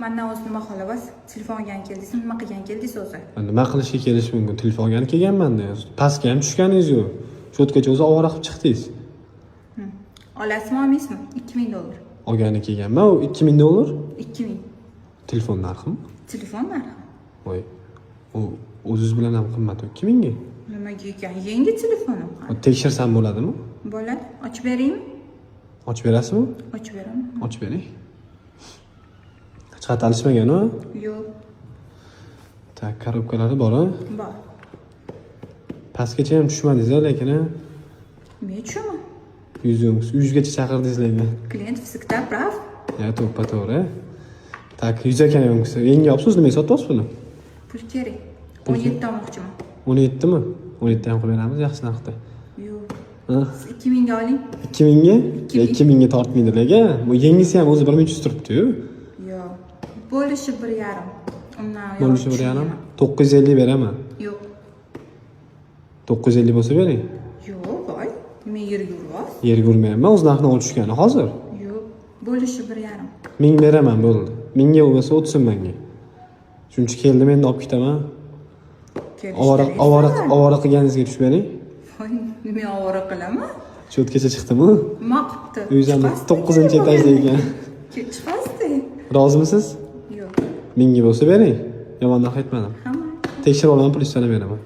Mendan o'zi nima xolavas? Telefon olgan keldingiz, nima qilgan keldingiz o'zi? Nima qilishga kelish mumkin? Telefon olgani kelganman-da. Pastga ham tushganingiz yo'q. Cho'tkacha o'zi ovora qilib chiqdingiz. Olasizmi, olmaysizmi? 2000 dollar. Olgani kelganman, u 2000 dollar. 2000. Telefon narximi? Telefon narxi. Voy. U o'zingiz bilan ham qimmat 2000 ga. Nimaga ekan? Yangi telefonim. Tekshirsam bo'ladimi? Bo'ladi. Ochib beraymi? Ochib berasizmi? Ochib beraman. Ochib bering. Hech qat alishmagan-a? Yo'q. Tak, korobkalari bor-a? Bor. Pastgacha ham tushmadingiz-a, lekin Men tushaman. 100 gacha chaqirdingiz lekin. Klient всегда прав. Ya, to'g'ri. Tak, 100 ekan ham yangi olibsiz, nimaga sotyapsiz buni? Pul kerak. 17 olmoqchiman. 17 mi? 17 ham qilib beramiz, yaxshi narxda. Yo'q. Ha? Siz 2000 ga oling. 2000 ga? 2000 ga tortmaydilar-a. Bu yengisi ham o'zi 1300 turibdi-yu. Yo'q. Bo'lishi 1.5. Undan Bo'lishi 1.5. 950 beraman. Yo'q. 950 bo'lsa bering. Yo'q, voy. Men yerga urvas. Yerga urmayapman, o'z narxini olib tushgani hozir. Yo'q. Bo'lishi 1.5. 1000 beraman, bo'ldi. 1000 ga bo'lsa o'tsin menga. Shuncha keldim, endi olib ketaman. Ovora qilganingizga tushib bering. Voy, nima ovora qilaman? Cho'tkacha chiqdimi? Nima qilibdi? Uyingizda 9-etajda ekan. Chiqmasdi. Rozimisiz? Yo'q. 1000 ga bo'lsa bering. Yomondan qaytmadim. Hamma. Tekshirib olaman, pul istana beraman.